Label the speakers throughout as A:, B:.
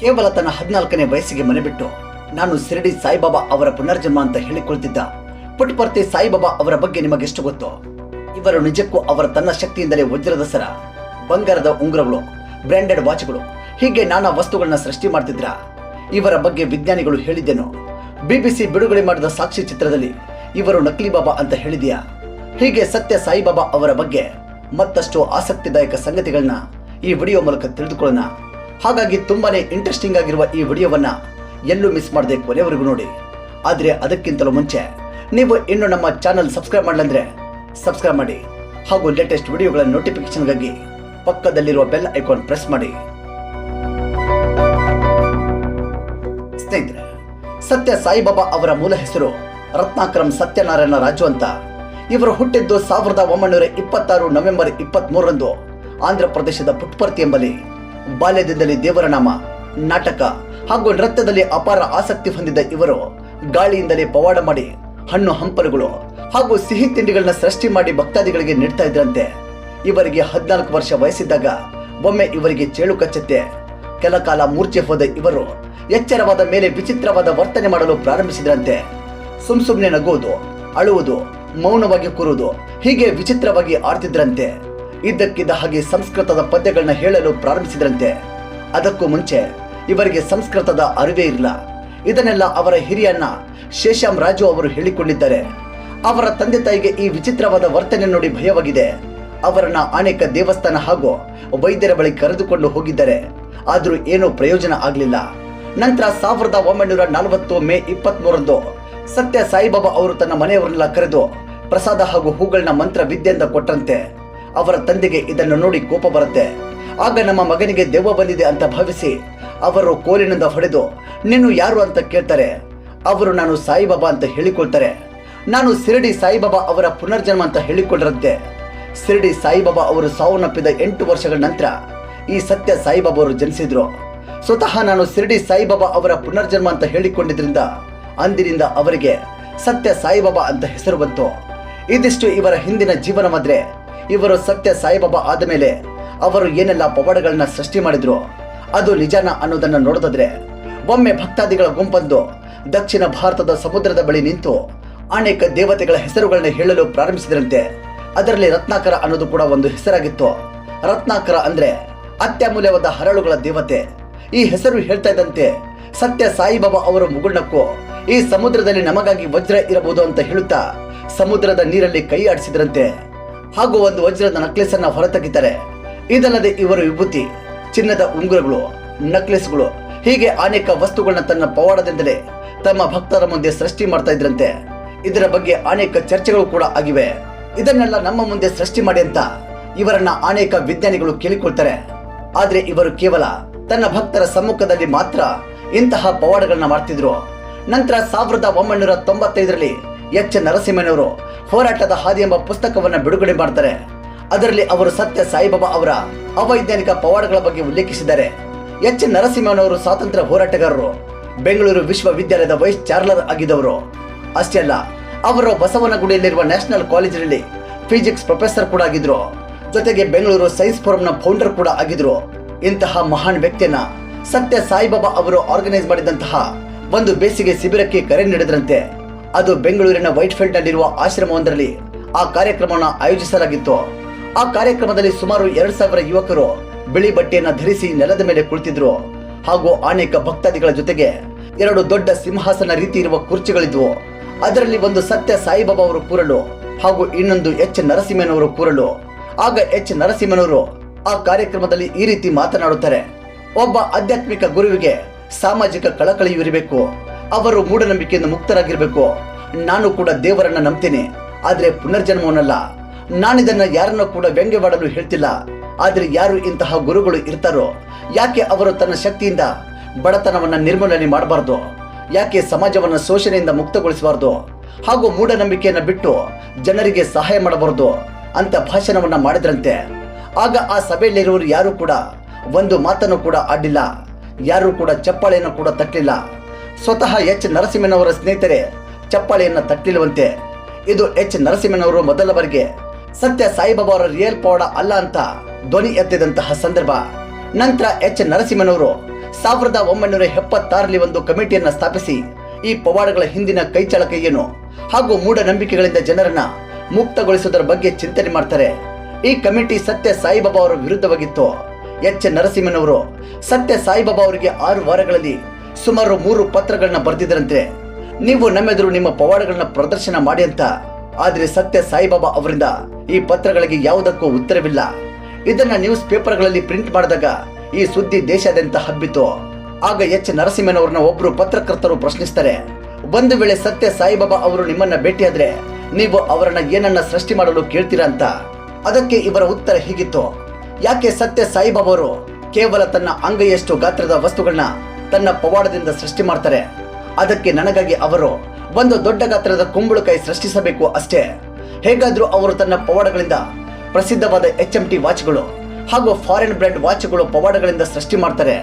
A: ಕೇವಲ ತನ್ನ 14ನೇ ವಯಸ್ಸಿಗೆ ಮನೆ ಬಿಟ್ಟು ನಾನು ಶಿರಡಿ ಸಾಯಿಬಾಬಾ ಅವರ ಪುನರ್ಜನ್ಮ ಅಂತ ಹೇಳಿಕೊಳ್ತಿದ್ದ ಪುಟ್ಟಪರ್ತಿ ಸಾಯಿಬಾಬಾ ಅವರ ಬಗ್ಗೆ ನಿಮಗೆಷ್ಟು ಗೊತ್ತು? ಇವರು ನಿಜಕ್ಕೂ ಅವರ ತನ್ನ ಶಕ್ತಿಯಿಂದಲೇ ವಜ್ರದ ಸರ, ಬಂಗಾರದ ಉಂಗುರಗಳು, ಬ್ರ್ಯಾಂಡೆಡ್ ವಾಚ್ಗಳು, ಹೀಗೆ ನಾನಾ ವಸ್ತುಗಳನ್ನ ಸೃಷ್ಟಿ ಮಾಡ್ತಿದ್ರ. ಇವರ ಬಗ್ಗೆ ವಿಜ್ಞಾನಿಗಳು ಹೇಳಿದ್ದೇನು? BBC ಬಿಡುಗಡೆ ಮಾಡಿದ ಸಾಕ್ಷಿ ಚಿತ್ರದಲ್ಲಿ ಇವರು ನಕಲಿ ಬಾಬಾ ಅಂತ ಹೇಳಿದೆಯಾ? ಹೀಗೆ ಸತ್ಯ ಸಾಯಿಬಾಬಾ ಅವರ ಬಗ್ಗೆ ಮತ್ತಷ್ಟು ಆಸಕ್ತಿದಾಯಕ ಸಂಗತಿಗಳನ್ನ ಈ ವಿಡಿಯೋ ಮೂಲಕ ತಿಳಿದುಕೊಳ್ಳೋಣ. ಹಾಗಾಗಿ ತುಂಬಾನೇ ಇಂಟ್ರೆಸ್ಟಿಂಗ್ ಆಗಿರುವ ಈ ವಿಡಿಯೋವನ್ನ ಎಲ್ಲೂ ಮಿಸ್ ಮಾಡದೆ ಕೊನೆವರೆಗೂ ನೋಡಿ. ಆದ್ರೆ ಅದಕ್ಕಿಂತಲೂ ಮುಂಚೆ ನೀವು ಇನ್ನು ನಮ್ಮ ಚಾನಲ್ ಸಬ್ಸ್ಕ್ರೈಬ್ ಮಾಡಲಂದ್ರೆ ಸಬ್ಸ್ಕ್ರೈಬ್ ಮಾಡಿ, ಹಾಗೂ ಲೇಟೆಸ್ಟ್ ವಿಡಿಯೋಗಳ ನೋಟಿಫಿಕೇಶನ್ಗಾಗಿ ಪಕ್ಕದಲ್ಲಿರುವ ಬೆಲ್ ಐಕಾನ್ ಪ್ರೆಸ್ ಮಾಡಿ. ಸ್ನೇಹಿತರೆ, ಸತ್ಯ ಸಾಯಿಬಾಬಾ ಅವರ ಮೂಲ ಹೆಸರು ರತ್ನಾಕರಂ ಸತ್ಯನಾರಾಯಣ ರಾಜು ಅಂತ. ಇವರು ಹುಟ್ಟಿದ್ದು 1926 ನವೆಂಬರ್ 23ರಂದು ಆಂಧ್ರ ಪ್ರದೇಶದ ಪುಟ್ಟಪರ್ತಿ ಎಂಬಲ್ಲಿ. ಬಾಲ್ಯದಿಂದಲೇ ದೇವರ ನಾಮ, ನಾಟಕ ಹಾಗೂ ನೃತ್ಯದಲ್ಲಿ ಅಪಾರ ಆಸಕ್ತಿ ಹೊಂದಿದ್ದ ಇವರು ಗಾಳಿಯಿಂದಲೇ ಪವಾಡ ಮಾಡಿ ಹಣ್ಣು ಹಂಪಲುಗಳು ಹಾಗೂ ಸಿಹಿ ತಿಂಡಿಗಳನ್ನ ಸೃಷ್ಟಿ ಮಾಡಿ ಭಕ್ತಾದಿಗಳಿಗೆ ನೀಡ್ತಾ ಇದ್ರಂತೆ. ಇವರಿಗೆ 14 ವರ್ಷ ವಯಸ್ಸಿದ್ದಾಗ ಒಮ್ಮೆ ಇವರಿಗೆ ಚೇಳು ಕಚ್ಚತ್ತೆ. ಕೆಲ ಕಾಲ ಮೂರ್ಛೆ ಹೋದ ಇವರು ಎಚ್ಚರವಾದ ಮೇಲೆ ವಿಚಿತ್ರವಾದ ವರ್ತನೆ ಮಾಡಲು ಪ್ರಾರಂಭಿಸಿದ್ರಂತೆ. ಸುಮ್ನೆ ನಗುವುದು, ಅಳುವುದು, ಮೌನವಾಗಿ ಕೂರುವುದು, ಹೀಗೆ ವಿಚಿತ್ರವಾಗಿ ಆಡ್ತಿದ್ರಂತೆ. ಇದ್ದಕ್ಕಿದ್ದ ಹಾಗೆ ಸಂಸ್ಕೃತದ ಪದ್ಯಗಳನ್ನ ಹೇಳಲು ಪ್ರಾರಂಭಿಸಿದ್ರಂತೆ. ಅದಕ್ಕೂ ಮುಂಚೆ ಇವರಿಗೆ ಸಂಸ್ಕೃತದ ಅರಿವೇ ಇರಲಿಲ್ಲ. ಇದನ್ನೆಲ್ಲ ಅವರ ಹಿರಿಯಣ್ಣ ಶೇಷಾಮ್ ರಾಜು ಅವರು ಹೇಳಿಕೊಂಡಿದ್ದಾರೆ. ಅವರ ತಂದೆ ತಾಯಿಗೆ ಈ ವಿಚಿತ್ರವಾದ ವರ್ತನೆ ನೋಡಿ ಭಯವಾಗಿದೆ. ಅವರನ್ನ ಅನೇಕ ದೇವಸ್ಥಾನ ಹಾಗೂ ವೈದ್ಯರ ಬಳಿ ಕರೆದುಕೊಂಡು ಹೋಗಿದ್ದಾರೆ. ಆದ್ರೂ ಏನೂ ಪ್ರಯೋಜನ ಆಗಲಿಲ್ಲ. ನಂತರ 1940 ಮೇ 23ರಂದು ಸತ್ಯ ಸಾಯಿಬಾಬಾ ಅವರು ತನ್ನ ಮನೆಯವರನ್ನೆಲ್ಲ ಕರೆದು ಪ್ರಸಾದ ಹಾಗೂ ಹೂಗಳನ್ನ ಮಂತ್ರ ವಿದ್ಯೆಯಿಂದ ಕೊಟ್ಟಂತೆ. ಅವರ ತಂದೆಗೆ ಇದನ್ನು ನೋಡಿ ಕೋಪ ಬರುತ್ತೆ. ಆಗ ನಮ್ಮ ಮಗನಿಗೆ ದೆವ್ವ ಬಂದಿದೆ ಅಂತ ಭಾವಿಸಿ ಅವರು ಕೋಲಿನಿಂದ ಹೊಡೆದು ನೀನು ಯಾರು ಅಂತ ಕೇಳ್ತಾರೆ. ಅವರು ನಾನು ಸಾಯಿಬಾಬಾ ಅಂತ ಹೇಳಿಕೊಳ್ತಾರೆ. ನಾನು ಶಿರಡಿ ಸಾಯಿಬಾಬಾ ಅವರ ಪುನರ್ಜನ್ಮ ಅಂತ ಹೇಳಿಕೊಂಡ್ರಂತೆ. ಶಿರಡಿ ಸಾಯಿಬಾಬಾ ಅವರು ಸಾವನ್ನಪ್ಪಿದ 8 ವರ್ಷಗಳ ನಂತರ ಈ ಸತ್ಯ ಸಾಯಿಬಾಬಾ ಅವರು ಜನಿಸಿದ್ರು. ಸ್ವತಃ ನಾನು ಶಿರಡಿ ಸಾಯಿಬಾಬಾ ಅವರ ಪುನರ್ಜನ್ಮ ಅಂತ ಹೇಳಿಕೊಂಡಿದ್ರಿಂದ ಅಂದಿನಿಂದ ಅವರಿಗೆ ಸತ್ಯ ಸಾಯಿಬಾಬಾ ಅಂತ ಹೆಸರು ಬಂತು. ಇದಿಷ್ಟು ಇವರ ಹಿಂದಿನ ಜೀವನವಾದ್ರೆ, ಇವರು ಸತ್ಯ ಸಾಯಿಬಾಬಾ ಆದ ಮೇಲೆ ಅವರು ಏನೆಲ್ಲ ಪವಾಡಗಳನ್ನ ಸೃಷ್ಟಿ ಮಾಡಿದ್ರು ಅದು ನಿಜಾನ ಅನ್ನೋದನ್ನ ನೋಡೋದಾದ್ರೆ, ಒಮ್ಮೆ ಭಕ್ತಾದಿಗಳ ಗುಂಪೊಂದು ದಕ್ಷಿಣ ಭಾರತದ ಸಮುದ್ರದ ಬಳಿ ನಿಂತು ಅನೇಕ ದೇವತೆಗಳ ಹೆಸರುಗಳನ್ನ ಹೇಳಲು ಪ್ರಾರಂಭಿಸಿದ್ರಂತೆ. ಅದರಲ್ಲಿ ರತ್ನಾಕರ ಅನ್ನೋದು ಕೂಡ ಒಂದು ಹೆಸರಾಗಿತ್ತು. ರತ್ನಾಕರ ಅಂದ್ರೆ ಅತ್ಯಮೂಲ್ಯವಾದ ಹರಳುಗಳ ದೇವತೆ. ಈ ಹೆಸರು ಹೇಳ್ತಾ ಇದ್ದಂತೆ ಸತ್ಯ ಸಾಯಿಬಾಬಾ ಅವರ ಮುಗುಳ್ನಕ್ಕೂ ಈ ಸಮುದ್ರದಲ್ಲಿ ನಮಗಾಗಿ ವಜ್ರ ಇರಬಹುದು ಅಂತ ಹೇಳುತ್ತಾ ಸಮುದ್ರದ ನೀರಲ್ಲಿ ಕೈ ಆಡಿಸಿದ್ರಂತೆ. ಹಾಗೂ ಒಂದು ವಜ್ರದ ನಕ್ಲೆಸ್ ಅನ್ನ ಹೊರತೆಗಿತಾರೆ. ಇದಲ್ಲದೆ ಇವರು ವಿಭೂತಿ, ಚಿನ್ನದ ಉಂಗುರಗಳು, ನಕ್ಲೆಸ್ಗಳು, ಹೀಗೆ ಅನೇಕ ವಸ್ತುಗಳನ್ನ ತನ್ನ ಪವಾಡದಿಂದಲೇ ತಮ್ಮ ಭಕ್ತರ ಮುಂದೆ ಸೃಷ್ಟಿ ಮಾಡ್ತಾ ಇದ್ರಂತೆ. ಇದರ ಬಗ್ಗೆ ಅನೇಕ ಚರ್ಚೆಗಳು ಕೂಡ ಆಗಿವೆ. ಇದನ್ನೆಲ್ಲ ನಮ್ಮ ಮುಂದೆ ಸೃಷ್ಟಿ ಮಾಡಿ ಅಂತ ಇವರನ್ನ ಅನೇಕ ವಿಜ್ಞಾನಿಗಳು ಕೇಳಿಕೊಳ್ತಾರೆ. ಆದ್ರೆ ಇವರು ಕೇವಲ ತನ್ನ ಭಕ್ತರ ಸಮ್ಮುಖದಲ್ಲಿ ಮಾತ್ರ ಇಂತಹ ಪವಾಡಗಳನ್ನ ಮಾಡ್ತಿದ್ರು. ನಂತರ 1995ರಲ್ಲಿ ಎಚ್ ನರಸಿಂಹನವರು ಹೋರಾಟದ ಹಾದಿ ಎಂಬ ಪುಸ್ತಕವನ್ನ ಬಿಡುಗಡೆ ಮಾಡ್ತಾರೆ. ಅದರಲ್ಲಿ ಅವರು ಸತ್ಯ ಸಾಯಿಬಾಬಾ ಅವರ ಅವೈಜ್ಞಾನಿಕ ಪವಾಡಗಳ ಬಗ್ಗೆ ಉಲ್ಲೇಖಿಸಿದ್ದಾರೆ. ಎಚ್ ನರಸಿಂಹನವರು ಸ್ವಾತಂತ್ರ್ಯ ಹೋರಾಟಗಾರರು, ಬೆಂಗಳೂರು ವಿಶ್ವವಿದ್ಯಾಲಯದ ವೈಸ್ ಚಾನ್ಸಲರ್ ಆಗಿದ್ದವರು. ಅಷ್ಟೇ ಅಲ್ಲ, ಅವರು ಬಸವನಗುಡಿಯಲ್ಲಿರುವ ನ್ಯಾಷನಲ್ ಕಾಲೇಜಿನಲ್ಲಿ ಫಿಸಿಕ್ಸ್ ಪ್ರೊಫೆಸರ್ ಕೂಡ ಆಗಿದ್ರು. ಜೊತೆಗೆ ಬೆಂಗಳೂರು ಸೈನ್ಸ್ ಫೋರಂನ ಫೌಂಡರ್ ಕೂಡ ಆಗಿದ್ರು. ಇಂತಹ ಮಹಾನ್ ವ್ಯಕ್ತಿಯನ್ನ ಸತ್ಯ ಸಾಯಿಬಾಬಾ ಅವರು ಆರ್ಗನೈಸ್ ಮಾಡಿದಂತಹ ಒಂದು ಬೇಸಿಗೆ ಶಿಬಿರಕ್ಕೆ ಕರೆ ನೀಡಿದ್ರಂತೆ. ಅದು ಬೆಂಗಳೂರಿನ ವೈಟ್ಫೀಲ್ಡ್ ನಲ್ಲಿರುವ ಆಶ್ರಮವೊಂದರಲ್ಲಿ ಆ ಕಾರ್ಯಕ್ರಮವನ್ನು ಆಯೋಜಿಸಲಾಗಿತ್ತು. ಆ ಕಾರ್ಯಕ್ರಮದಲ್ಲಿ ಸುಮಾರು 2000 ಯುವಕರು ಬಿಳಿ ಬಟ್ಟೆಯನ್ನ ಧರಿಸಿ ನೆಲದ ಮೇಲೆ ಕುಳಿತಿದ್ರು. ಹಾಗೂ ಅನೇಕ ಭಕ್ತಾದಿಗಳ ಜೊತೆಗೆ 2 ದೊಡ್ಡ ಸಿಂಹಾಸನ ರೀತಿ ಇರುವ ಕುರ್ಚಿಗಳಿದ್ವು. ಅದರಲ್ಲಿ ಒಂದು ಸತ್ಯ ಸಾಯಿಬಾಬಾ ಅವರು ಕೂರಲು ಹಾಗೂ ಇನ್ನೊಂದು ಎಚ್ ನರಸಿಂಹನವರು ಕೂರಲು. ಆಗ ಎಚ್ ನರಸಿಂಹನವರು ಆ ಕಾರ್ಯಕ್ರಮದಲ್ಲಿ ಈ ರೀತಿ ಮಾತನಾಡುತ್ತಾರೆ. ಒಬ್ಬ ಆಧ್ಯಾತ್ಮಿಕ ಗುರುವಿಗೆ ಸಾಮಾಜಿಕ ಕಳಕಳಿಯೂ ಇರಬೇಕು. ಅವರು ಮೂಢನಂಬಿಕೆಯಿಂದ ಮುಕ್ತರಾಗಿರ್ಬೇಕು. ನಾನು ಕೂಡ ದೇವರನ್ನ ನಂಬ್ತೇನೆ, ಆದ್ರೆ ಪುನರ್ಜನ್ಮವನ್ನಲ್ಲ. ನಾನಿದನ್ನ ಯಾರನ್ನ ಕೂಡ ವ್ಯಂಗ್ಯವಾಡಲು ಹೇಳ್ತಿಲ್ಲ. ಆದ್ರೆ ಯಾರು ಇಂತಹ ಗುರುಗಳು ಇರ್ತಾರೋ, ಯಾಕೆ ಅವರು ತನ್ನ ಶಕ್ತಿಯಿಂದ ಬಡತನವನ್ನ ನಿರ್ಮೂಲನೆ ಮಾಡಬಾರ್ದು? ಯಾಕೆ ಸಮಾಜವನ್ನ ಶೋಷಣೆಯಿಂದ ಮುಕ್ತಗೊಳಿಸಬಾರ್ದು? ಹಾಗೂ ಮೂಢನಂಬಿಕೆಯನ್ನ ಬಿಟ್ಟು ಜನರಿಗೆ ಸಹಾಯ ಮಾಡಬಾರ್ದು ಅಂತ ಭಾಷಣವನ್ನ ಮಾಡಿದ್ರಂತೆ. ಆಗ ಆ ಸಭೆಯಲ್ಲಿರುವವರು ಯಾರು ಕೂಡ ಒಂದು ಮಾತನ್ನು ಕೂಡ ಆಡಿಲ್ಲ. ಯಾರು ಕೂಡ ಚಪ್ಪಾಳೆಯನ್ನು ಕೂಡ ತಟ್ಟಲಿಲ್ಲ. ಸ್ವತಃ ಎಚ್ ನರಸಿಂಹನವರ ಸ್ನೇಹಿತರೆ ಚಪ್ಪಾಳೆಯನ್ನ ತಟ್ಟಲಿಲ್ಲವಂತೆ. ಇದು ಎಚ್ ನರಸಿಂಹನವರು ಮೊದಲ ಬಾರಿಗೆ ಸತ್ಯ ಸಾಯಿಬಾಬಾ ಅವರ ರಿಯಲ್ ಪವಾಡ ಅಲ್ಲ ಅಂತ ಧ್ವನಿ ಎತ್ತಿದಂತಹ ಸಂದರ್ಭ. ನಂತರ ಎಚ್ ನರಸಿಂಹನವರು 1976ರಲ್ಲಿ ಒಂದು ಕಮಿಟಿಯನ್ನ ಸ್ಥಾಪಿಸಿ ಈ ಪವಾಡಗಳ ಹಿಂದಿನ ಕೈಚಳಕ ಏನು ಹಾಗೂ ಮೂಢನಂಬಿಕೆಗಳಿಂದ ಜನರನ್ನ ಮುಕ್ತಗೊಳಿಸುವುದರ ಬಗ್ಗೆ ಚಿಂತನೆ ಮಾಡ್ತಾರೆ. ಈ ಕಮಿಟಿ ಸತ್ಯ ಸಾಯಿಬಾಬಾ ಅವರ ವಿರುದ್ಧವಾಗಿತ್ತು. ಎಚ್ ನರಸಿಂಹನವರು ಸತ್ಯ ಸಾಯಿಬಾಬಾ ಅವರಿಗೆ 6 ವಾರಗಳಲ್ಲಿ ಸುಮಾರು 3 ಪತ್ರಗಳನ್ನ ಬರೆದಿದ್ದರಂತೆ. ನೀವು ನಮ್ಮೆದುರು ನಿಮ್ಮ ಪವಾಡಗಳನ್ನ ಪ್ರದರ್ಶನ ಮಾಡಿ ಅಂತ. ಆದ್ರೆ ಸತ್ಯ ಸಾಯಿಬಾಬಾ ಅವರಿಂದ ಈ ಪತ್ರಗಳಿಗೆ ಯಾವುದಕ್ಕೂ ಉತ್ತರವಿಲ್ಲ. ಇದನ್ನ ನ್ಯೂಸ್ ಪೇಪರ್ಗಳಲ್ಲಿ ಪ್ರಿಂಟ್ ಮಾಡಿದಾಗ ಈ ಸುದ್ದಿ ದೇಶಾದ್ಯಂತ ಹಬ್ಬಿತು. ಆಗ ಎಚ್ ನರಸಿಂಹನವರನ್ನ ಒಬ್ರು ಪತ್ರಕರ್ತರು ಪ್ರಶ್ನಿಸ್ತಾರೆ, ಒಂದು ವೇಳೆ ಸತ್ಯ ಸಾಯಿಬಾಬಾ ಅವರು ನಿಮ್ಮನ್ನ ಭೇಟಿಯಾದ್ರೆ ನೀವು ಅವರನ್ನ ಏನನ್ನ ಸೃಷ್ಟಿ ಮಾಡಲು ಕೇಳ್ತೀರಾ ಅಂತ. ಅದಕ್ಕೆ ಇವರ ಉತ್ತರ ಹೀಗಿತ್ತು, ಯಾಕೆ ಸತ್ಯ ಸಾಯಿಬಾಬಾ ಅವರು ಕೇವಲ ತನ್ನ ಅಂಗೈಯಷ್ಟು ಗಾತ್ರದ ವಸ್ತುಗಳನ್ನ ತನ್ನ ಪವಾಡದಿಂದ ಸೃಷ್ಟಿ ಮಾಡ್ತಾರೆ? ಅದಕ್ಕೆ ನನಗಾಗಿ ಅವರು ಒಂದು ದೊಡ್ಡ ಗಾತ್ರದ ಕುಂಬಳಕಾಯಿ ಸೃಷ್ಟಿಸಬೇಕು ಅಷ್ಟೇ. ಹೇಗಾದ್ರೂ ಅವರು ತನ್ನ ಪವಾಡಗಳಿಂದ ಪ್ರಸಿದ್ಧವಾದ HMT ವಾಚ್ಗಳು ಹಾಗೂ ಫಾರಿನ್ ಬ್ರ್ಯಾಂಡ್ ವಾಚ್ಗಳು ಪವಾಡಗಳಿಂದ ಸೃಷ್ಟಿ ಮಾಡ್ತಾರೆ.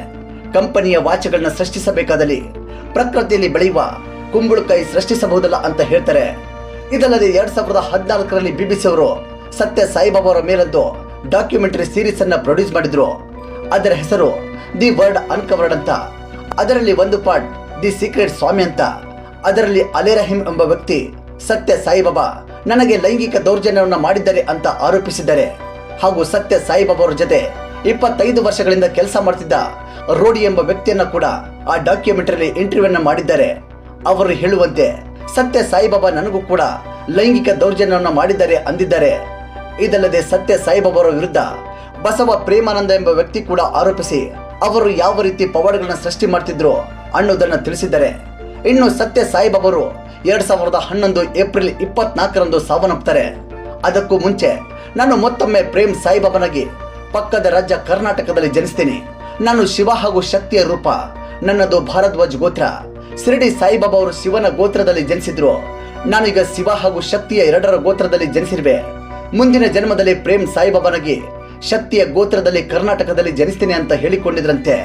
A: ಕಂಪನಿಯ ವಾಚ್ಗಳನ್ನ ಸೃಷ್ಟಿಸಬೇಕಾದಲ್ಲಿ ಪ್ರಕೃತಿಯಲ್ಲಿ ಬೆಳೆಯುವ ಕುಂಬಳಕಾಯಿ ಸೃಷ್ಟಿಸಬಹುದಲ್ಲ ಅಂತ ಹೇಳ್ತಾರೆ. ಇದಲ್ಲದೆ 2014ರಲ್ಲಿ BBC ಅವರು ಸತ್ಯ ಸಾಯಿಬಾಬಾ ಅವರ ಮೇಲೊಂದು ಡಾಕ್ಯುಮೆಂಟರಿ ಸೀರೀಸ್ ಅನ್ನ ಪ್ರೊಡ್ಯೂಸ್ ಮಾಡಿದ್ರು. ಅದರ ಹೆಸರು ದಿ ವರ್ಡ್ ಅನ್ಕವರ್ಡ್ ಅಂತ. ಅದರಲ್ಲಿ ಒಂದು ಪಾರ್ಟ್ ದಿ ಸೀಕ್ರೆಟ್ ಸ್ವಾಮಿ ಅಂತ. ಅದರಲ್ಲಿ ಅಲೆರಹಿಂ ಎಂಬ ವ್ಯಕ್ತಿ ಸತ್ಯ ಸಾಯಿಬಾಬಾ ನನಗೆ ಲೈಂಗಿಕ ದೌರ್ಜನ್ಯವನ್ನು ಮಾಡಿದ್ದಾರೆ ಅಂತ ಆರೋಪಿಸಿದ್ದಾರೆ. ಹಾಗೂ ಸತ್ಯ ಸಾಯಿಬಾಬಾ ಅವರ ಜೊತೆ 25 ವರ್ಷಗಳಿಂದ ಕೆಲಸ ಮಾಡ್ತಿದ್ದ ರೋಡಿ ಎಂಬ ವ್ಯಕ್ತಿಯನ್ನ ಕೂಡ ಆ ಡಾಕ್ಯುಮೆಂಟರಿ ಇಂಟರ್ವ್ಯೂನ ಮಾಡಿದ್ದಾರೆ. ಅವರು ಹೇಳುವಂತೆ ಸತ್ಯ ಸಾಯಿಬಾಬಾ ನನಗೂ ಕೂಡ ಲೈಂಗಿಕ ದೌರ್ಜನ್ಯವನ್ನು ಮಾಡಿದ್ದಾರೆ ಅಂದಿದ್ದಾರೆ. ಇದಲ್ಲದೆ ಸತ್ಯ ಸಾಯಿಬಾಬಾ ಅವರ ವಿರುದ್ಧ ಬಸವ ಪ್ರೇಮಾನಂದ ಎಂಬ ವ್ಯಕ್ತಿ ಕೂಡ ಆರೋಪಿಸಿ ಅವರು ಯಾವ ರೀತಿ ಪವಾಡಗಳನ್ನ ಸೃಷ್ಟಿ ಮಾಡ್ತಿದ್ರು ಅನ್ನೋದನ್ನ ತಿಳಿಸಿದ್ದಾರೆ. ಇನ್ನು ಸತ್ಯ ಸಾಯಿಬಾಬಾ ಅವರು 2011 ಏಪ್ರಿಲ್ 24ರಂದು ಸಾವನ್ನಪ್ಪುತ್ತಾರೆ. ಅದಕ್ಕೂ ಮುಂಚೆ ನಾನು ಮತ್ತೊಮ್ಮೆ ಪ್ರೇಮ್ ಸಾಯಿಬಾಬಾನಾಗಿ ಪಕ್ಕದ ರಾಜ್ಯ ಕರ್ನಾಟಕದಲ್ಲಿ ಜನಿಸ್ತೀನಿ. ನಾನು ಶಿವ ಹಾಗೂ ಶಕ್ತಿಯ ರೂಪ. ನನ್ನದು ಭಾರದ್ವಾಜ್ ಗೋತ್ರ. ಶಿರಡಿ ಸಾಯಿಬಾಬಾ ಅವರು ಶಿವನ ಗೋತ್ರದಲ್ಲಿ ಜನಿಸಿದ್ರು. ನಾನೀಗ ಶಿವ ಹಾಗೂ ಶಕ್ತಿಯ 2ರ ಗೋತ್ರದಲ್ಲಿ ಜನಿಸಿರುವೆ. ಮುಂದಿನ ಜನ್ಮದಲ್ಲಿ ಪ್ರೇಮ್ ಸಾಯಿಬಾಬಾನಾಗಿ ಶಕ್ತಿಯ ಗೋತ್ರದಲ್ಲಿ ಕರ್ನಾಟಕದಲ್ಲಿ ಜನಿಸ್ತೀನಿ ಅಂತ ಹೇಳಿಕೊಂಡಿದ್ರಂತೆ.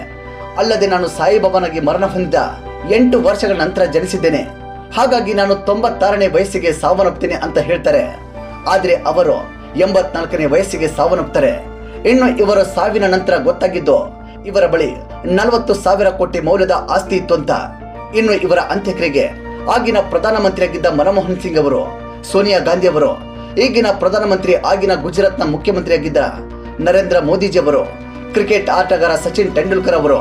A: ಅಲ್ಲದೆ ನಾನು ಸಾಯಿಬಾಬಾನಾಗಿ ಮರಣ ಹೊಂದಿದ 8 ವರ್ಷಗಳ ನಂತರ ಜನಿಸಿದ್ದೇನೆ. ಹಾಗಾಗಿ ನಾನು 96ನೇ ವಯಸ್ಸಿಗೆ ಸಾವನ್ನಪ್ಪುತ್ತೇನೆ ಅಂತ ಹೇಳ್ತಾರೆ. ಆದ್ರೆ ಅವರು 84ನೇ ವಯಸ್ಸಿಗೆ ಸಾವನ್ನಪ್ಪುತ್ತಾರೆ. ಇನ್ನು ಇವರ ಸಾವಿನ ನಂತರ ಗೊತ್ತಾಗಿದ್ದು ಇವರ ಬಳಿ 40,000 ಕೋಟಿ ಮೌಲ್ಯದ ಆಸ್ತಿ ಇತ್ತು ಅಂತ. ಇನ್ನು ಇವರ ಅಂತ್ಯಕ್ರಿಯೆಗೆ ಆಗಿನ ಪ್ರಧಾನಮಂತ್ರಿಯಾಗಿದ್ದ ಮನಮೋಹನ್ ಸಿಂಗ್ ಅವರು, ಸೋನಿಯಾ ಗಾಂಧಿ ಅವರು, ಈಗಿನ ಪ್ರಧಾನಮಂತ್ರಿ ಆಗಿನ ಗುಜರಾತ್ನ ಮುಖ್ಯಮಂತ್ರಿಯಾಗಿದ್ದ ನರೇಂದ್ರ ಮೋದಿಜಿ ಅವರು, ಕ್ರಿಕೆಟ್ ಆಟಗಾರ ಸಚಿನ್ ತೆಂಡೂಲ್ಕರ್ ಅವರು,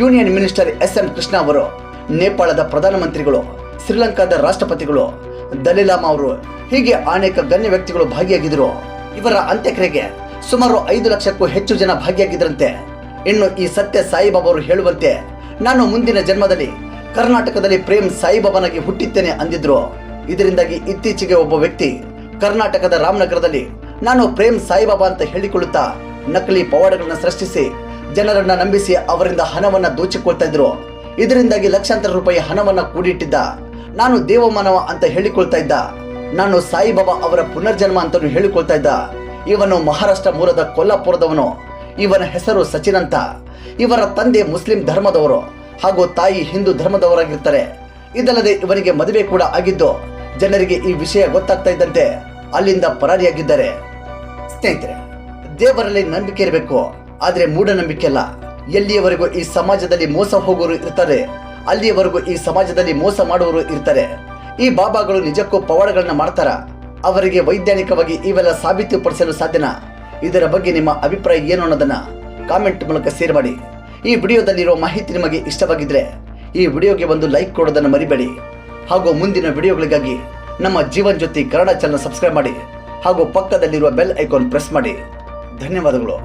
A: ಯೂನಿಯನ್ ಮಿನಿಸ್ಟರ್ SM ಕೃಷ್ಣ ಅವರು, ನೇಪಾಳದ ಪ್ರಧಾನಮಂತ್ರಿಗಳು, ಶ್ರೀಲಂಕಾದ ರಾಷ್ಟ್ರಪತಿಗಳು, ದಲಿಲಾಮಾ ಅವರು, ಹೀಗೆ ಅನೇಕ ಗಣ್ಯ ವ್ಯಕ್ತಿಗಳು ಭಾಗಿಯಾಗಿದ್ದರು. ಇವರ ಅಂತ್ಯಕ್ರಿಯೆಗೆ ಸುಮಾರು 5 ಲಕ್ಷಕ್ಕೂ ಹೆಚ್ಚು ಜನ ಭಾಗಿಯಾಗಿದ್ರಂತೆ. ಇನ್ನು ಈ ಸತ್ಯ ಸಾಯಿಬಾಬಾ ಅವರು ಹೇಳುವಂತೆ ನಾನು ಮುಂದಿನ ಜನ್ಮದಲ್ಲಿ ಕರ್ನಾಟಕದಲ್ಲಿ ಪ್ರೇಮ್ ಸಾಯಿಬಾಬಾನಾಗಿ ಹುಟ್ಟಿದ್ದೇನೆ ಅಂದಿದ್ರು. ಇದರಿಂದಾಗಿ ಇತ್ತೀಚೆಗೆ ಒಬ್ಬ ವ್ಯಕ್ತಿ ಕರ್ನಾಟಕದ ರಾಮನಗರದಲ್ಲಿ ನಾನು ಪ್ರೇಮ್ ಸಾಯಿಬಾಬಾ ಅಂತ ಹೇಳಿಕೊಳ್ಳುತ್ತಾ ನಕಲಿ ಪವಾಡಗಳನ್ನ ಸೃಷ್ಟಿಸಿ ಜನರನ್ನ ನಂಬಿಸಿ ಅವರಿಂದ ಹಣವನ್ನ ದೋಚಿಕೊಳ್ತಾ ಇದ್ರು. ಇದರಿಂದಾಗಿ ಲಕ್ಷಾಂತರ ರೂಪಾಯಿ ಹಣವನ್ನ ಕೂಡಿಟ್ಟಿದ್ದ. ನಾನು ದೇವಮಾನವ ಅಂತ ಹೇಳಿಕೊಳ್ತಾ ಇದ್ದ. ನಾನು ಸಾಯಿಬಾಬಾ ಅವರ ಪುನರ್ಜನ್ಮ ಅಂತಾನು ಹೇಳಿಕೊಳ್ತಾ ಇದ್ದ. ಇವನು ಮಹಾರಾಷ್ಟ್ರ ಮೂಲದ ಕೊಲ್ಲಾಪುರದವನು. ಇವನ ಹೆಸರು ಸಚಿನ್ ಅಂತ. ಇವರ ತಂದೆ ಮುಸ್ಲಿಂ ಧರ್ಮದವರು ಹಾಗೂ ತಾಯಿ ಹಿಂದೂ ಧರ್ಮದವರಾಗಿರ್ತಾರೆ. ಇದಲ್ಲದೆ ಇವನಿಗೆ ಮದುವೆ ಕೂಡ ಆಗಿದ್ದು ಜನರಿಗೆ ಈ ವಿಷಯ ಗೊತ್ತಾಗ್ತಾ ಇದ್ದಂತೆ ಅಲ್ಲಿಂದ ಪರಾರಿಯಾಗಿದ್ದಾರೆ. ಸ್ನೇಹಿತರೆ, ದೇವರಲ್ಲಿ ನಂಬಿಕೆ ಇರಬೇಕು, ಆದ್ರೆ ಮೂಢನಂಬಿಕೆ ಅಲ್ಲ. ಎಲ್ಲಿಯವರೆಗೂ ಈ ಸಮಾಜದಲ್ಲಿ ಮೋಸ ಹೋಗೋರು ಇರ್ತಾರೆ, ಅಲ್ಲಿಯವರೆಗೂ ಈ ಸಮಾಜದಲ್ಲಿ ಮೋಸ ಮಾಡುವವರು ಇರ್ತಾರೆ. ಈ ಬಾಬಾಗಳು ನಿಜಕ್ಕೂ ಪವಾಡಗಳನ್ನ ಮಾಡ್ತಾರ? ಅವರಿಗೆ ವೈಜ್ಞಾನಿಕವಾಗಿ ಇವೆಲ್ಲ ಸಾಬೀತುಪಡಿಸಲು ಸಾಧ್ಯನಾ? ಇದರ ಬಗ್ಗೆ ನಿಮ್ಮ ಅಭಿಪ್ರಾಯ ಏನು ಅನ್ನೋದನ್ನ ಕಾಮೆಂಟ್ ಮೂಲಕ ಶೇರ್ ಮಾಡಿ. ಈ ವಿಡಿಯೋದಲ್ಲಿರೋ ಮಾಹಿತಿ ನಿಮಗೆ ಇಷ್ಟವಾಗಿದ್ರೆ ಈ ವಿಡಿಯೋಗೆ ಒಂದು ಲೈಕ್ ಕೊಡೋದನ್ನು ಮರಿಬೇಡಿ. ಹಾಗೂ ಮುಂದಿನ ವಿಡಿಯೋಗಳಿಗಾಗಿ ನಮ್ಮ ಜೀವನ್ ಜ್ಯೋತಿ ಕನ್ನಡ ಚಾನೆಲ್ ಸಬ್ಸ್ಕ್ರೈಬ್ ಮಾಡಿ ಹಾಗೂ ಪಕ್ಕದಲ್ಲಿರುವ ಬೆಲ್ ಐಕಾನ್ ಪ್ರೆಸ್ ಮಾಡಿ. ಧನ್ಯವಾದಗಳು.